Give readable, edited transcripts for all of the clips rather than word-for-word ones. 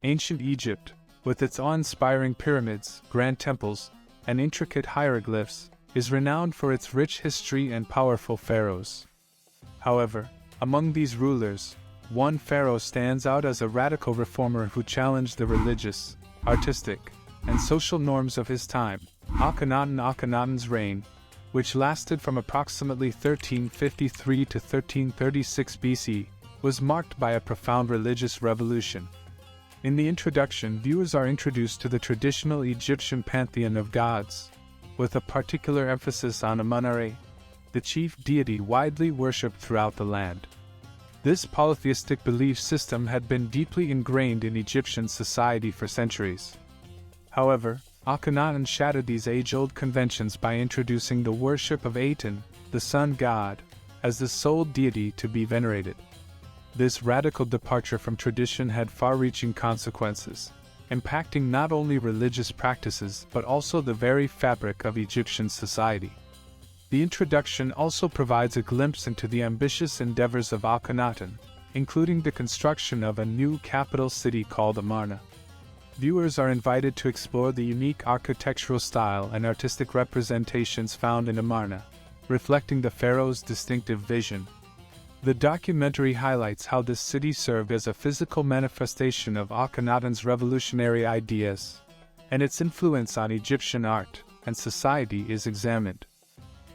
Ancient Egypt, with its awe-inspiring pyramids, grand temples, and intricate hieroglyphs, is renowned for its rich history and powerful pharaohs. However, among these rulers, one pharaoh stands out as a radical reformer who challenged the religious, artistic, and social norms of his time. Akhenaten. Akhenaten's reign, which lasted from approximately 1353 to 1336 BC, was marked by a profound religious revolution. In the introduction, viewers are introduced to the traditional Egyptian pantheon of gods, with a particular emphasis on 𝙭, the chief deity widely worshipped throughout the land. This polytheistic belief system had been deeply ingrained in Egyptian society for centuries. However, Akhenaten shattered these age-old conventions by introducing the worship of Aten, the sun god, as the sole deity to be venerated. This radical departure from tradition had far-reaching consequences, impacting not only religious practices but also the very fabric of Egyptian society. The introduction also provides a glimpse into the ambitious endeavors of Akhenaten, including the construction of a new capital city called Amarna. Viewers are invited to explore the unique architectural style and artistic representations found in Amarna, reflecting the pharaoh's distinctive vision. The documentary highlights how this city served as a physical manifestation of Akhenaten's revolutionary ideas, and its influence on Egyptian art and society is examined.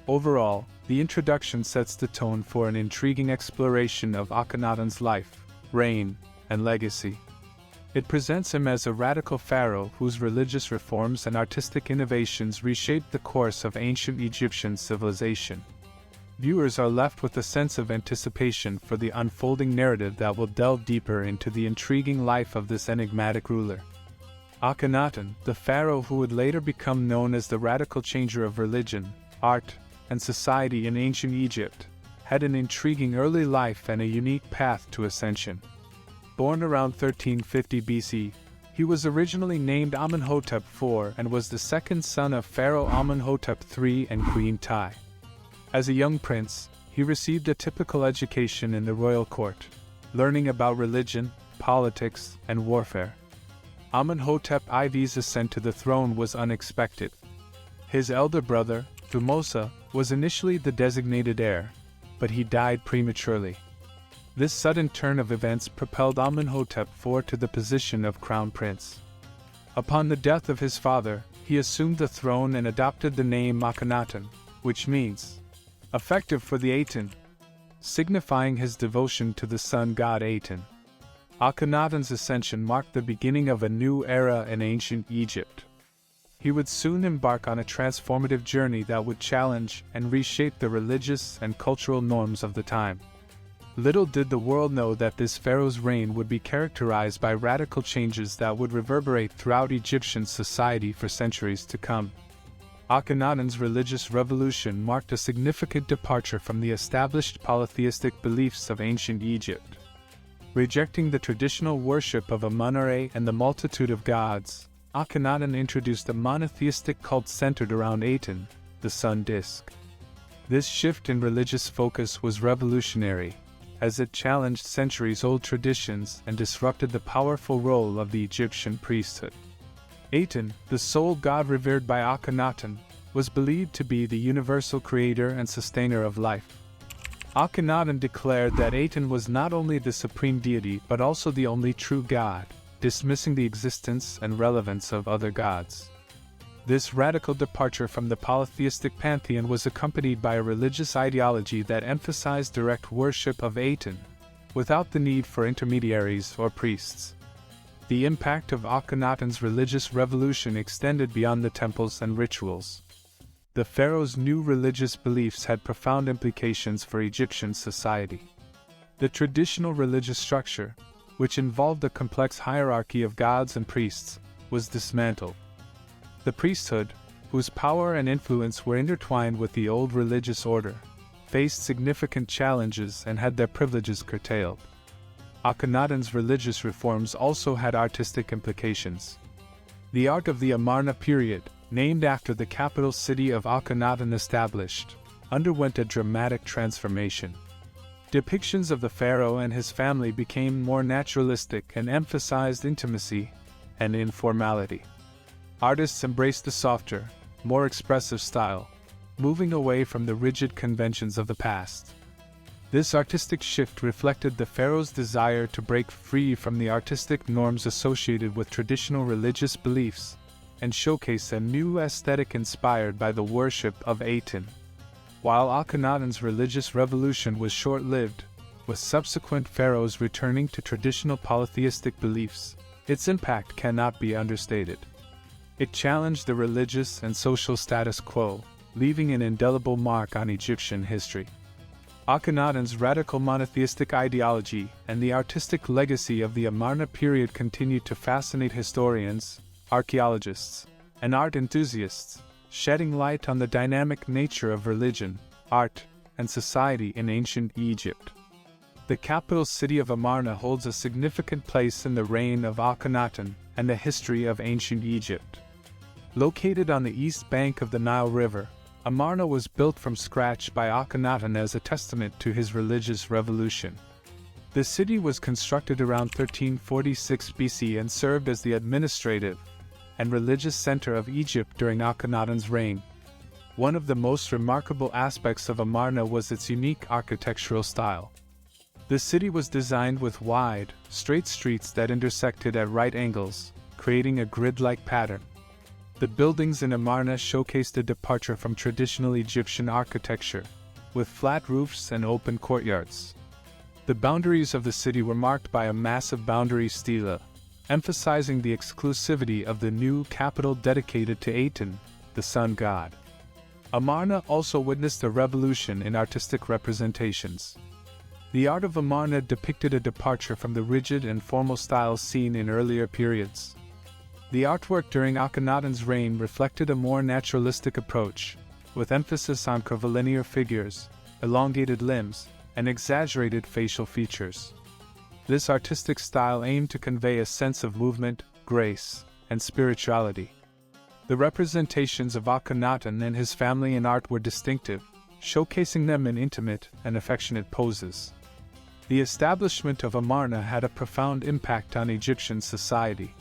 Overall, the introduction sets the tone for an intriguing exploration of Akhenaten's life, reign, and legacy. It presents him as a radical pharaoh whose religious reforms and artistic innovations reshaped the course of ancient Egyptian civilization. Viewers are left with a sense of anticipation for the unfolding narrative that will delve deeper into the intriguing life of this enigmatic ruler. Akhenaten, the pharaoh who would later become known as the radical changer of religion, art, and society in ancient Egypt, had an intriguing early life and a unique path to ascension. Born around 1350 BC, he was originally named Amenhotep IV and was the second son of Pharaoh Amenhotep III and Queen Tai. As a young prince, he received a typical education in the royal court, learning about religion, politics, and warfare. Amenhotep IV's ascent to the throne was unexpected. His elder brother, Thutmose, was initially the designated heir, but he died prematurely. This sudden turn of events propelled Amenhotep IV to the position of crown prince. Upon the death of his father, he assumed the throne and adopted the name Akhenaten, which means effective for the Aten, signifying his devotion to the sun god Aten. Akhenaten's ascension marked the beginning of a new era in ancient Egypt. He would soon embark on a transformative journey that would challenge and reshape the religious and cultural norms of the time. Little did the world know that this pharaoh's reign would be characterized by radical changes that would reverberate throughout Egyptian society for centuries to come. Akhenaten's religious revolution marked a significant departure from the established polytheistic beliefs of ancient Egypt. Rejecting the traditional worship of 𝙭 and the multitude of gods, Akhenaten introduced a monotheistic cult centered around Aten, the sun disk. This shift in religious focus was revolutionary, as it challenged centuries-old traditions and disrupted the powerful role of the Egyptian priesthood. Aten, the sole god revered by Akhenaten, was believed to be the universal creator and sustainer of life. Akhenaten declared that Aten was not only the supreme deity but also the only true god, dismissing the existence and relevance of other gods. This radical departure from the polytheistic pantheon was accompanied by a religious ideology that emphasized direct worship of Aten, without the need for intermediaries or priests. The impact of Akhenaten's religious revolution extended beyond the temples and rituals. The pharaoh's new religious beliefs had profound implications for Egyptian society. The traditional religious structure, which involved a complex hierarchy of gods and priests, was dismantled. The priesthood, whose power and influence were intertwined with the old religious order, faced significant challenges and had their privileges curtailed. Akhenaten's religious reforms also had artistic implications. The art of the Amarna period, named after the capital city of Akhenaten established, underwent a dramatic transformation. Depictions of the pharaoh and his family became more naturalistic and emphasized intimacy and informality. Artists embraced the softer, more expressive style, moving away from the rigid conventions of the past. This artistic shift reflected the pharaoh's desire to break free from the artistic norms associated with traditional religious beliefs and showcase a new aesthetic inspired by the worship of Aten. While Akhenaten's religious revolution was short-lived, with subsequent pharaohs returning to traditional polytheistic beliefs, its impact cannot be understated. It challenged the religious and social status quo, leaving an indelible mark on Egyptian history. Akhenaten's radical monotheistic ideology and the artistic legacy of the Amarna period continue to fascinate historians, archaeologists, and art enthusiasts, shedding light on the dynamic nature of religion, art, and society in ancient Egypt. The capital city of Amarna holds a significant place in the reign of Akhenaten and the history of ancient Egypt. Located on the east bank of the Nile River, Amarna was built from scratch by Akhenaten as a testament to his religious revolution. The city was constructed around 1346 BC and served as the administrative and religious center of Egypt during Akhenaten's reign. One of the most remarkable aspects of Amarna was its unique architectural style. The city was designed with wide, straight streets that intersected at right angles, creating a grid-like pattern. The buildings in Amarna showcased a departure from traditional Egyptian architecture, with flat roofs and open courtyards. The boundaries of the city were marked by a massive boundary stela, emphasizing the exclusivity of the new capital dedicated to Aten, the sun god. Amarna also witnessed a revolution in artistic representations. The art of Amarna depicted a departure from the rigid and formal styles seen in earlier periods. The artwork during Akhenaten's reign reflected a more naturalistic approach, with emphasis on curvilinear figures, elongated limbs, and exaggerated facial features. This artistic style aimed to convey a sense of movement, grace, and spirituality. The representations of Akhenaten and his family in art were distinctive, showcasing them in intimate and affectionate poses. The establishment of Amarna had a profound impact on Egyptian society.